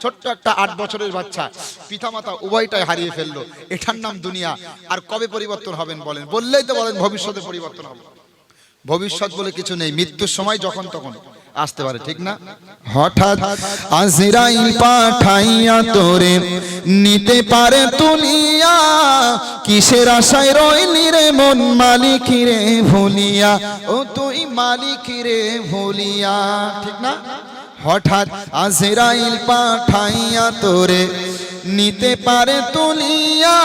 ছোট্ট একটা 8 বছরের বাচ্চা পিতামাতা উভয়টাই হারিয়ে ফেললো, এটার নাম দুনিয়া। আর কবে পরিবর্তন হবেন বলেন? বললেই তো বলেন ভবিষ্যতে পরিবর্তন হবে। ভবিষ্যৎ বলে কিছু নেই, মৃত্যুর সময় যখন তখন আসতে পারে, ঠিক না? হঠাৎ আজরাইল পাঠাইয়া তোরে নিতে পারে তুলিয়া, কিসের আশায় রইলি রে মন মালিক রে ভুলিয়া, ও তুই মালিক রে ভুলিয়া, ঠিক না? হঠাৎ আজরাইল পাঠাইয়া তোরে নিতে পারে তুলিয়া,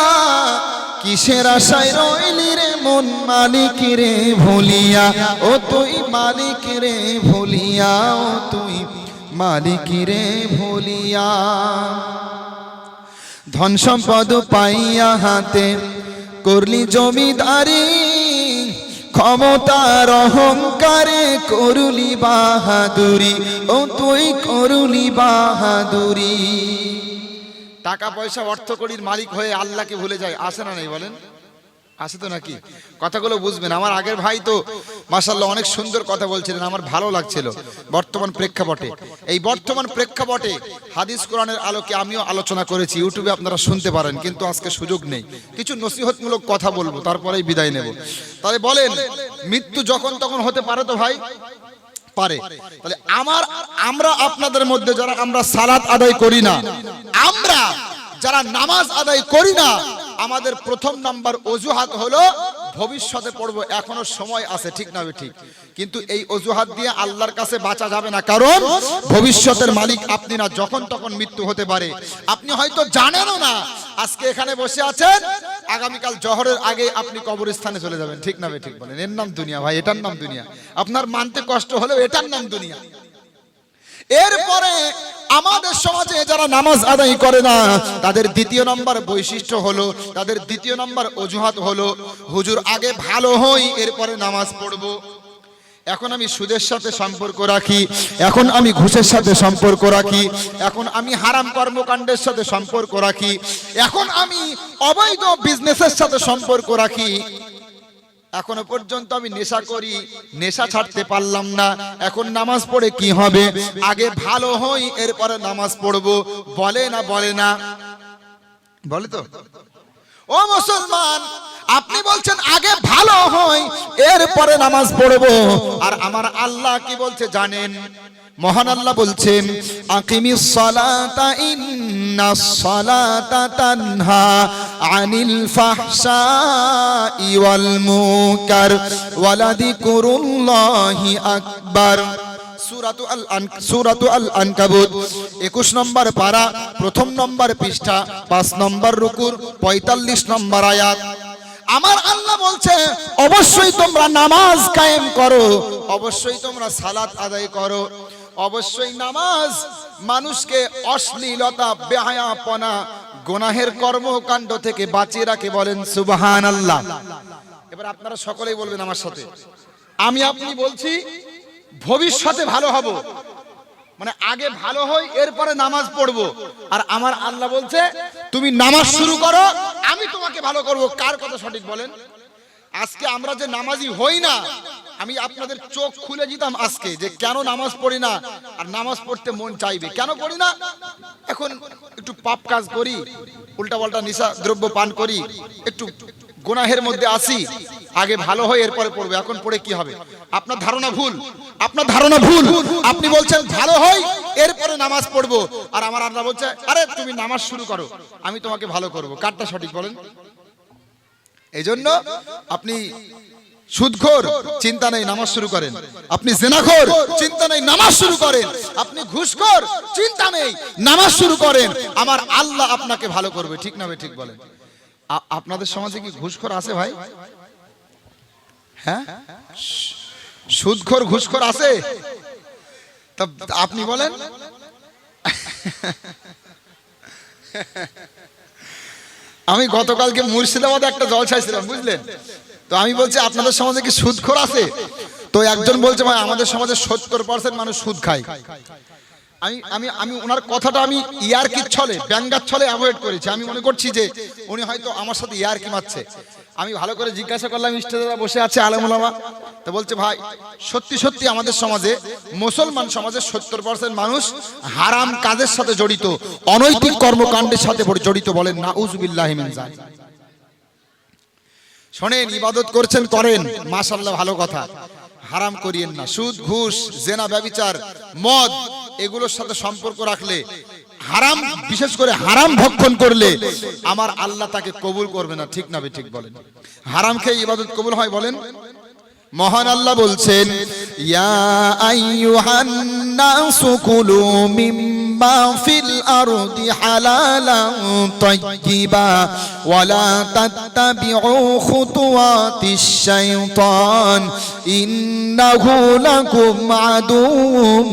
কিসের আশায় রইলি রে মন মালিক রে ভুলিয়া, ও তুই মালিক রে ভুলিয়া, ও তুই মালিক রে ভুলিয়া। ধন সম্পদ পাইয়া হাতে করলি জমিদারি, ক্ষমতার অহংকারে করলি বাহাদুরি, ও তুই করলি বাহাদুরি। টাকা পয়সা অর্থ কড়ির মালিক হয়ে আল্লাহকে ভুলে যায়, আসে না? নেই বলেন, আসে তো নাকি? কথাগুলো বুঝবেন। আমার আগের ভাই তো মাশাআল্লাহ অনেক সুন্দর কথা বলছিলেন, আমার ভালো লাগছিল। বর্তমান প্রেক্ষাপটে, এই বর্তমান প্রেক্ষাপটে হাদিস কোরআনের আলোকে আমিও আলোচনা করেছি, ইউটিউবে আপনারা শুনতে পারেন, কিন্তু আজকে সুযোগ নেই। কিছু নসিহতমূলক কথা বলবো, তারপরেই বিদায় নেব। তাহলে বলেন, মৃত্যু যখন তখন হতে পারে তো ভাই? পারে। তাহলে আমরা আপনাদের মধ্যে যারা আমরা সালাত আদায় করি না, আমরা যারা নামাজ আদায় করি না, আমাদের প্রথম নাম্বার অজুহাত হলো ভবিষ্যতে পড়বো, এখনো সময় আছে, ঠিক না? ঠিক। কিন্তু এই অজুহাত দিয়ে আল্লাহর কাছে বাঁচা যাবে না, কারণ ভবিষ্যতের মালিক আপনি না, যখন তখন মৃত্যু হতে পারে। আপনি হয়তো জানেনও না, আজকে এখানে বসে আছেন, আগামীকাল জোহরের আগে আপনি কবরস্থানে চলে যাবেন, ঠিক না? ঠিক বলেন। এর নাম দুনিয়া ভাই, এটার নাম দুনিয়া। আপনার মানতে কষ্ট হলেও এটার নাম দুনিয়া। এরপরে আমাদের সমাজে যারা নামাজ আদায় করে না, তাদের দ্বিতীয় নম্বর বৈশিষ্ট্য হলো, তাদের দ্বিতীয় নম্বর অজুহাত হলো, হুজুর আগে ভালো হই এরপরে নামাজ পড়বো। এখন আমি সুদের সাথে সম্পর্ক রাখি, এখন আমি ঘুষের সাথে সম্পর্ক রাখি, এখন আমি হারাম কর্মকাণ্ডের সাথে সম্পর্ক রাখি, এখন আমি অবৈধ বিজনেসের সাথে সম্পর্ক রাখি, এখনো পর্যন্ত আমি নেশা করি, নেশা ছাড়তে পারলাম না, এখন নামাজ পড়ে কি হবে? আগে ভালো হই এরপরে নামাজ পড়বো। বলে না? বলে না? বলে তো। ও মুসলমান, আপনি বলছেন আগে ভালো হই এরপরে নামাজ পড়বো, আর আমার আল্লাহ কি বলছে জানেন? মহান আল্লাহ বলছেন, আকিমিস সালাতা ইন্নাস সালাতা তানহা আনিল ফাহশাই ওয়াল মুনকার ওয়ালাযিকরুল্লাহি আকবার। সূরাতু আল আনকাবুত 21 নম্বর পারা, প্রথম নম্বর পৃষ্ঠা, 5 নম্বর রুকুর 45 নম্বর আয়াত। আমার আল্লাহ বলছে, অবশ্যই তোমরা নামাজ কায়েম করো, অবশ্যই তোমরা সালাত আদায় করো, অবশ্যই নামাজ মানুষকে অশ্লীলতা, বেহায়াপনা, গুনাহের কর্মকাণ্ড থেকে বাঁচিয়ে রাখে। বলেন সুবহানাল্লাহ। এবার আপনারা সকলেই বলবেন আমার সাথে, আমি আপনি বলছি ভবিষ্যতে ভালো হব, মানে আগে ভালো হই এরপরে নামাজ পড়বো, আর আমার আল্লাহ বলছে তুমি নামাজ শুরু করো, আমি তোমাকে ভালো করব। কার কথা সঠিক বলেন? আজকে আমরা যে নামাজি হই না, আমি আপনাদের চোখ খুলে দিতাম আজকে যে কেন নামাজ পড়ি না, আর নামাজ পড়তে মন চাইবে কেন পড়ি না। এখন একটু পাপ কাজ করি, উল্টাপাল্টা নেশা দ্রব্য পান করি, একটু গুনাহের মধ্যে আসি, আগে ভালো হয় এরপরে পড়বো, এখন পড়ে কি হবে? আপনার ধারণা ভুল, আপনার ধারণা ভুল। আপনি বলছেন ভালো হয় এরপরে নামাজ পড়বো, আর আমার আল্লাহ বলছে আরে তুমি নামাজ শুরু করো, আমি তোমাকে ভালো করব। কারটা সঠিক বলেন? এই জন্য আপনি সুদখোর, চিন্তা নেই নামাজ শুরু করেন। আপনি জিনাখোর, চিন্তা নেই নামাজ শুরু করেন। আপনি ঘুষখোর, চিন্তা নেই নামাজ শুরু করেন, আমার আল্লাহ আপনাকে ভালো করবে। ঠিক না? ঠিক বলেন। আপনাদের সমাজে কি ঘুষখোর আছে ভাই? হ্যাঁ, সুদখোর ঘুষখোর আছে? তা আপনি বলেন। আমি গতকালকে মুর্শিদাবাদে একটা জলসায় ছিলাম, বুঝলেন তো? আমি বলছি আপনাদের সমাজে কি সুদখোর আছে? তো একজন বলছে ভাই আমাদের সমাজে 70% মানুষ সুদ খায়। আমি ওনার কথাটা আমি ইয়ারকির ছলে, ব্যঙ্গার ছলে অ্যাভয়েড করেছি। আমি মনে করছি যে উনি হয়তো আমার সাথে ইয়ারকি মারছে। আমি ভালো করে জিজ্ঞাসা করলাম, স্টেজে বসে আছে আলেম ওলামা, তো বলছে ভাই সত্যি সত্যি আমাদের সমাজে, মুসলমান সমাজে 70% মানুষ হারাম কাজের সাথে জড়িত, অনৈতিক কর্মকাণ্ডের সাথে জড়িত। বলেন নাউজুবিল্লাহি মিন যালিক। শোনেন, ইবাদত করছেন করেন, মাশাআল্লাহ, ভালো কথা, হারাম করিয়েন না। সুদ, ঘুষ, জেনা, ব্যভিচার, মদ, এগুলোর সাথে সম্পর্ক রাখলে, হারাম, বিশেষ করে হারাম ভক্ষণ করলে আমার আল্লাহ তাকে কবুল করবে না। ঠিক না ঠিক বলেন? হারাম খেয়ে ইবাদত কবুল হয়? বলেন। মহান আল্লাহ বলছেন, ইয়া আইয়ুহান নাসু কুলু মিম্মা ফিল আরদি হালালান তাইয়্যিবা ওয়ালা তাত্তাবিউ খুতুওয়াতিশ শাইতান ইন্নাহু লাকুম আদুউম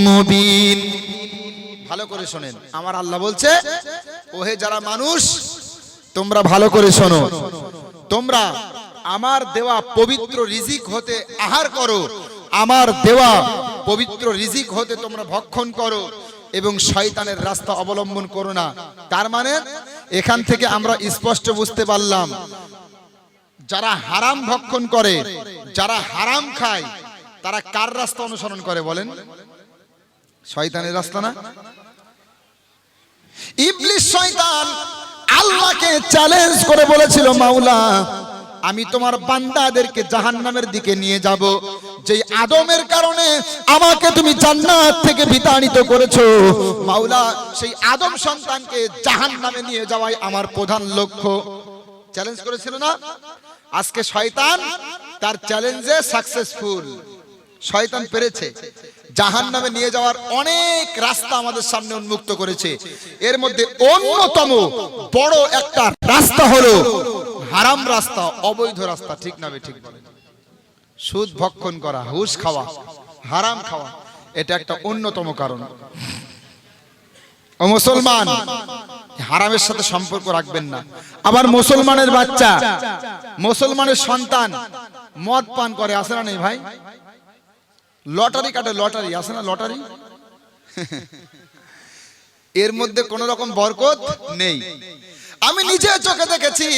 মুবিন। ভালো করে শোনেন, আমার আল্লাহ বলছে, ওহে যারা মানুষ, তোমরা ভালো করে শোনো, তোমরা আমার দেওয়া পবিত্র রিজিক হতে আহার করো, আমার দেওয়া পবিত্র রিজিক হতে তোমরা ভক্ষণ করো এবং শয়তানের রাস্তা অবলম্বন করো না। তার মানে এখান থেকে আমরা স্পষ্ট বুঝতে পারলাম, যারা হারাম ভক্ষণ করে, যারা হারাম খায়, তারা কার রাস্তা অনুসরণ করে? বলেন, শয়তানের রাস্তা না? ইবলিস শয়তান আল্লাহকে চ্যালেঞ্জ করে বলেছিল, মাওলা আমি তোমার বান্দাদেরকে জাহান্নামের দিকে নিয়ে যাব, যেই আদমের কারণে আমাকে তুমি জান্নাত থেকে বিতাড়িত করেছো, মাওলা সেই আদম সন্তানকে জাহান্নামে নিয়ে যাওয়াই আমার প্রধান লক্ষ্য। চ্যালেঞ্জ করেছিল না? আজকে শয়তান তার চ্যালেঞ্জে সাকসেসফুল। শয়তান পেরেছে, জাহান্নামে নিয়ে যাওয়ার অনেক রাস্তা আমাদের সামনে উন্মুক্ত করেছে। এর মধ্যে অন্যতম বড় একটা রাস্তা হলো হারাম রাস্তা, অবৈধ রাস্তা। ঠিক না ঠিক বলেন? সুদ ভক্ষণ করা, ঘুষ খাওয়া, হারাম খাওয়া, এটা একটা অন্যতম কারণ। ও মুসলমান, হারামের সাথে সম্পর্ক রাখবেন না। আবার মুসলমানের বাচ্চা, মুসলমানের সন্তান মদ পান করে, আছে না নেই ভাই? লটারি কাটে, লটারি আছে না? লটারি, এর মধ্যে কোন রকম বরকত নেই। আমি নিজে চোখে দেখেছি,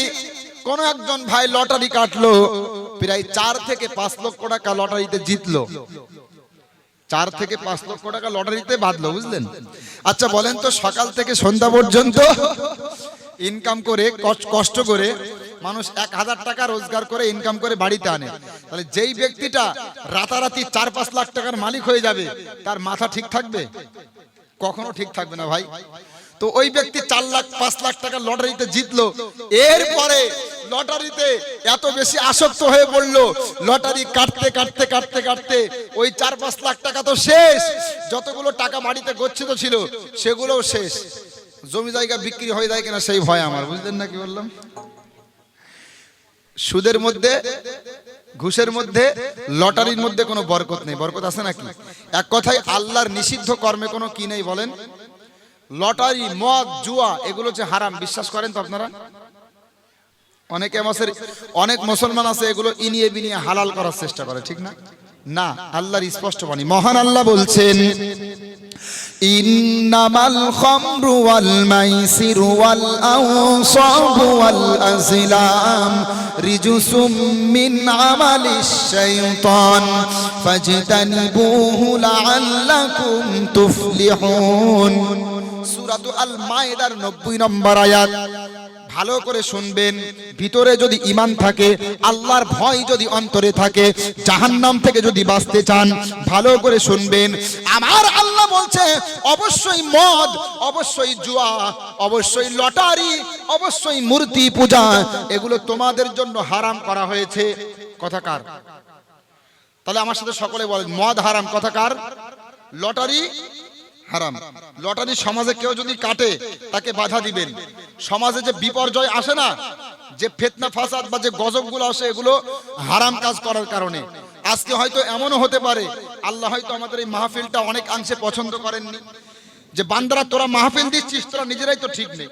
কোন একজন ভাই লটারি কাটলো, প্রায় 4 থেকে 5 লক্ষ টাকা লটারিতে জিতলো। 4 থেকে 5 লক্ষ টাকা লটারিতে বাঁধলো, বুঝলেন? আচ্ছা বলেন তো, সকাল থেকে সন্ধ্যা পর্যন্ত ইনকাম করে, কষ্ট করে মানুষ 1000 টাকা রোজগার করে ইনকাম করে বাড়িতে আনে, তাহলে যেই ব্যক্তিটা রাতারাতি 4-5 লাখ টাকার মালিক হয়ে যাবে, তার মাথা ঠিক থাকবে? কখনো ঠিক থাকবে না ভাই। তো ওই ব্যক্তি 4 লাখ 5 লাখ টাকা লটারিতে জিতলো, এরপরে লটারিতে এত বেশি আসক্ত হয়ে পড়লো, লটারি কাটতে কাটতে কাটতে কাটতে ওই 4-5 লাখ টাকা তো শেষ, যতগুলো টাকা বাড়িতে গচ্ছিত ছিল সেগুলোও শেষ। জমি জায়গা বিক্রি হয়ে যায় কিনা সেই ভয় আমার, বুঝলেন না কি বললাম? সুদের মধ্যে, ঘুষের মধ্যে, লটারির মধ্যে কোনো বরকত নেই। বরকত আছে নাকি? এক কথায় আল্লাহর নিষিদ্ধ কর্মে কোনো কি নেই? বলেন। লটারি, মদ, জুয়া, এগুলো যে হারাম, বিশ্বাস করেন তো আপনারা? অনেকে আমাদের, অনেক মুসলমান আছে এগুলো ইনিয়ে বিনিয়ে হালাল করার চেষ্টা করে, ঠিক না? না, আল্লাহর স্পষ্ট বাণী, মহান আল্লাহ বলছেন, ইন্নামাল খামরু ওয়াল মাইসিরু ওয়াল আনসাবু ওয়াল আজলাম রিজসুম মিন আমালিশ শাইতান ফাজতানিবুহু লাআল্লাকুম তুফলিহুন। সূরাতুল আল মায়েদার 90 নম্বর আয়াত। ভালো করে শুনবেন, ভিতরে যদি ঈমান থাকে, আল্লাহর ভয় যদি অন্তরে থাকে, জাহান্নাম থেকে যদি বাঁচতে চান, ভালো করে শুনবেন, আমার আল্লাহ বলছে অবশ্যই মদ, অবশ্যই জুয়া, অবশ্যই লটারি, অবশ্যই মূর্তি পূজা, এগুলো তোমাদের জন্য হারাম করা হয়েছে। কথাকার? তাহলে আমার সাথে সকলে বলেন, মদ হারাম, কথাকার? লটারি হারাম। লটারি সমাজে কেউ যদি কাটে, তাকে বাধা দিবেন। সমাজে যে বিপর্যয় আসে না, যে ফিতনা ফাসাদ বা যে গজবগুলো আসে, এগুলো হারাম কাজ করার কারণে। আজকে হয়তো এমনও হতে পারে, আল্লাহ হয়তো আমাদের এই মাহফিলটা অনেক অংশে পছন্দ করেননি, যে বান্দারা তোরা মাহফিল দিচ্ছিস, তোরা নিজেরাই তো ঠিক নেই,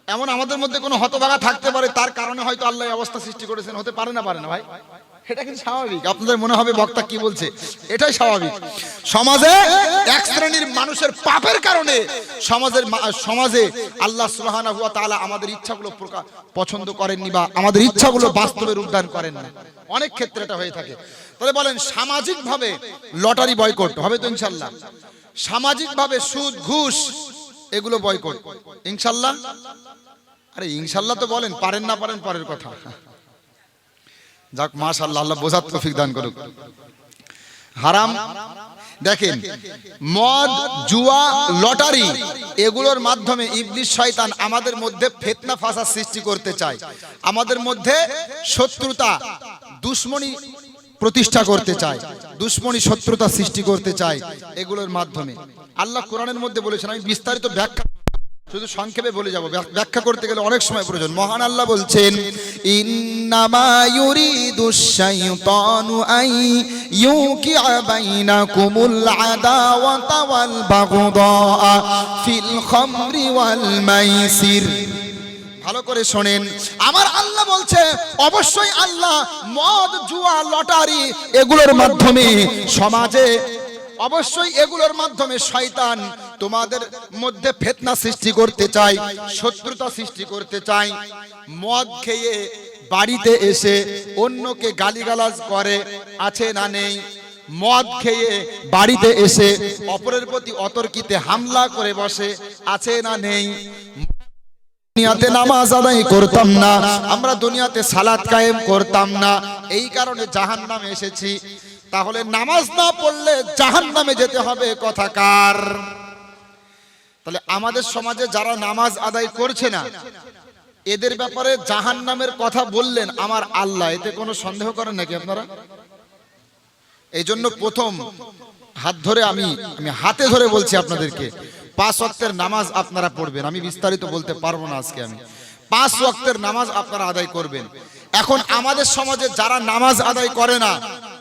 এমন আমাদের মধ্যে কোনো হতভাগা থাকতে পারে। তার কারণে হয়তো আল্লাহ এই অবস্থা সৃষ্টি করেছেন, হতে পারে না? পারে না ভাই? এটা কিন্তু স্বাভাবিক। আপনাদের মনে হবে বক্তা কি বলছে, এটাই স্বাভাবিক। সমাজে এক শ্রেণীর মানুষের পাপের কারণে সমাজে আল্লাহ সুবহানাহু ওয়া তাআলা আমাদের ইচ্ছাগুলো পছন্দ করেননি, বা আমাদের ইচ্ছাগুলো বাস্তবে রূপদান করেন না। অনেক ক্ষেত্রে এটা হয়ে থাকে। তাহলে বলেন সামাজিকভাবে লটারি বয়কট হবে তো ইনশাল্লাহ? সামাজিকভাবে সুদ ঘুষ এগুলো বয়কট ইনশাল্লাহ? আরে ইনশাল্লাহ তো বলেন, পারেন না পারেন পরের কথা। যাক মাশাআল্লাহ, আল্লাহ বোঝার তৌফিক দান করুক। হারাম দেখেন, মদ, জুয়া, লটারি এগুলোর মাধ্যমে ইবলিস শয়তান আমাদের মধ্যে ফিতনা ফাসাদ সৃষ্টি করতে চায়, আমাদের মধ্যে শত্রুতা দুশ্মনী প্রতিষ্ঠা করতে চায়, দুশ্মনী শত্রুতা সৃষ্টি করতে চায় এগুলোর মাধ্যমে। আল্লাহ কোরআনের মধ্যে বলেছেন, আমি বিস্তারিত ব্যাখ্যা শুধু সংক্ষেপে বলে যাব, ব্যাখ্যা করতে গেলে অনেক সময় প্রয়োজন। মহান আল্লাহ বলছেন, ইন্নামা ইউরিদুশ শাইতানু আই ইউকিআ বাইনাকুমুল আদাওয়াতা ওয়াল বাগদা ফিল খামরি ওয়াল মাইসির। ভালো করে শোনেন, আমার আল্লাহ বলছে অবশ্যই আল্লাহ মদ, জুয়া, লটারি এগুলোর মাধ্যমে সমাজে অবশ্যই এগুলোর মাধ্যমে শয়তান তোমাদের মধ্যে ফিতনা সৃষ্টি করতে চায়, শত্রুতা সৃষ্টি করতে চায়। মদ খেয়ে বাড়িতে এসে অন্যকে গালিগালাজ করে, আছে না নেই? মদ খেয়ে বাড়িতে এসে অপরের প্রতি অতর্কিতে হামলা করে বসে, আছে না নেই? দুনিয়াতে নামাজ আদায় করতাম না আমরা, দুনিয়াতে সালাত কায়েম করতাম না, এই কারণে জাহান্নামে এসেছি। তাহলে নামাজ না পড়লে জাহান্নামে যেতে হবে, কথা কার? তাহলে আমাদের সমাজে যারা নামাজ আদায় করছে না এদের ব্যাপারে জাহান্নামের কথা বললেন আমার আল্লাহ, এতে কোনো সন্দেহ করেন নাকি আপনারা? এই জন্য প্রথম হাত ধরে আমি হাতে ধরে বলছি আপনাদেরকে, 5 ওয়াক্তের নামাজ আপনারা পড়বেন। আমি বিস্তারিত বলতে পারবো না আজকে, আমি 5 ওয়াক্তের নামাজ আপনারা আদায় করবেন। এখন আমাদের সমাজে যারা নামাজ আদায় করে না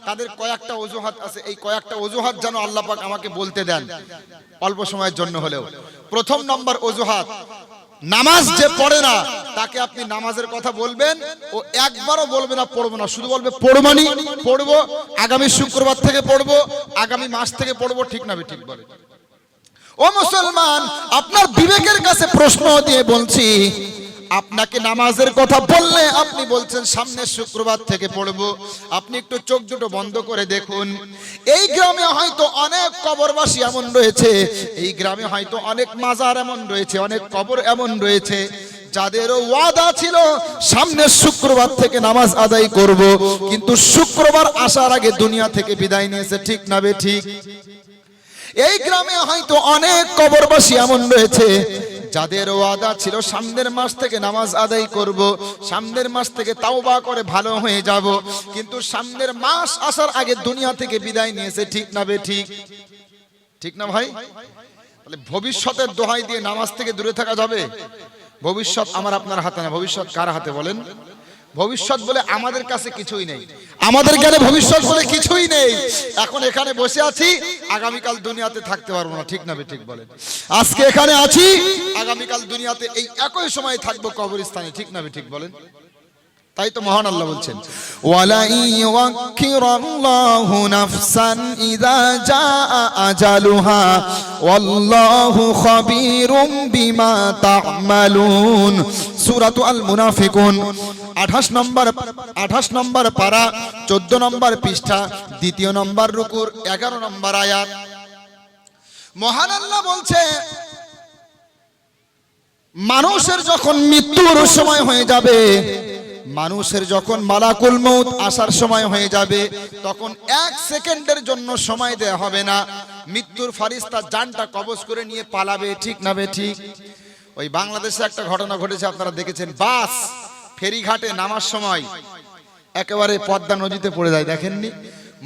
তাদের কয়েকটা অজুহাত আছে, এই কয়েকটা অজুহাত যেন আল্লাহ পাক আমাকে বলতে দেন অল্প সময়ের জন্য হলেও। প্রথম নম্বর অজুহাত, নামাজ যে পড়ে না তাকে আপনি নামাজের কথা বলবেন, ও একবারও বলবে না পড়বো না, শুধু বলবে পড়বানি, পড়বো, আগামী শুক্রবার থেকে পড়বো, আগামী মাস থেকে পড়বো, ঠিক না ঠিক বলে? ও মুসলমান, আপনার বিবেকের কাছে প্রশ্ন দিয়ে বলছি, আপনাকে নামাজের কথা বললে আপনি বলছেন সামনের শুক্রবার থেকে পড়বো। আপনি একটু চোখ দুটো বন্ধ করে দেখুন, এই গ্রামে হয়তো অনেক কবরবাসী এমন রয়েছে, এই গ্রামে হয়তো অনেক মাজার এমন রয়েছে, অনেক কবর এমন রয়েছে যাদের ওয়াদা ছিল সামনের শুক্রবার থেকে নামাজ আদায় করব, কিন্তু শুক্রবার আসার আগে দুনিয়া থেকে বিদায় নিয়েছে, ঠিক না বে ঠিক? এই গ্রামে হয়তো অনেক কবরবাসী এমন রয়েছে যাদের ওয়াদা ছিল সামনের মাস থেকে নামাজ আদায় করব, সামনের মাস থেকে তাওবা করে ভালো হয়ে যাব, কিন্তু সামনের মাস আসার আগে দুনিয়া থেকে বিদায় নিয়েছে, ঠিক না বে ঠিক? ঠিক না ভাই? তাহলে ভবিষ্যতের দোহাই দিয়ে নামাজ থেকে দূরে থাকা যাবে? ভবিষ্যৎ আমার আপনার হাতে না, ভবিষ্যৎ কার হাতে বলেন? ভবিষ্যৎ বলে আমাদের কাছে কিছুই নেই, আমাদের জ্ঞানে ভবিষ্যৎ বলে কিছুই নেই। এখন এখানে বসে আছি, আগামীকাল দুনিয়াতে থাকতে পারবো না, ঠিক না বে ঠিক বলেন? আজকে এখানে আছি, আগামীকাল দুনিয়াতে এই একই সময় থাকবো কবরস্থানে, ঠিক না বে ঠিক বলেন? তাই তো মহান আল্লাহ বলছেন, ওয়ালা ইউআখিরাল্লাহু নাফসান ইযা জাআ আজালুহা ওয়াল্লাহু খাবীরুম বিমা তা'মালুন। সূরাতুল আল মুনাফিকুন 28 নম্বর পারা, 14 নম্বর পৃষ্ঠা, 2 নম্বর রুকুর 11 নম্বর আয়াত। মহান আল্লাহ বলছে, মানুষের যখন মৃত্যুর সময় হয়ে যাবে, মানুষের যখন মালাকুল মউত আসার সময় হয়ে যাবে, তখন 1 সেকেন্ডের জন্য সময় দেয়া হবে না, মৃত্যুর ফারিস্তা জানটা কবজ করে নিয়ে পালাবে, ঠিক না বে ঠিক? ওই বাংলাদেশে একটা ঘটনা ঘটেছে, আপনারা দেখেছেন, বাস ফেরিঘাটে নামার সময় একেবারে পদ্মা নদীতে পড়ে যায়, দেখেননি?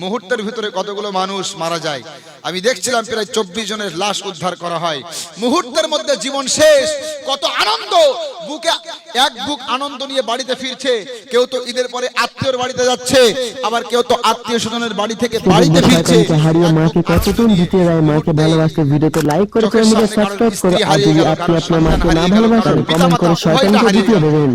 মুহূর্তের ভিতরে কতগুলো মানুষ মারা যায়। আমি দেখছিলাম প্রায় 24 জনের লাশ উদ্ধার করা হয়, মুহূর্তের মধ্যে জীবন শেষ। কত আনন্দ, বুকে এক বুক আনন্দ নিয়ে বাড়িতে ফিরছে। কেউ তো ঈদের পরে আত্মীয়র বাড়িতে যাচ্ছে, আবার কেউ তো আত্মীয় স্বজনের বাড়ি থেকে বাড়িতে ফিরছে। হারিয়ে মাকে কতদিন দিতে যায়, মাকে ভালোবাসতে ভিডিওতে লাইক করে চ্যানেলকে সাবস্ক্রাইব করে, আর যদি আপনি আপনার মাকে না ভালোবাসেন কমেন্ট করে শয়তানকে দ্বিতীয় দেবেন।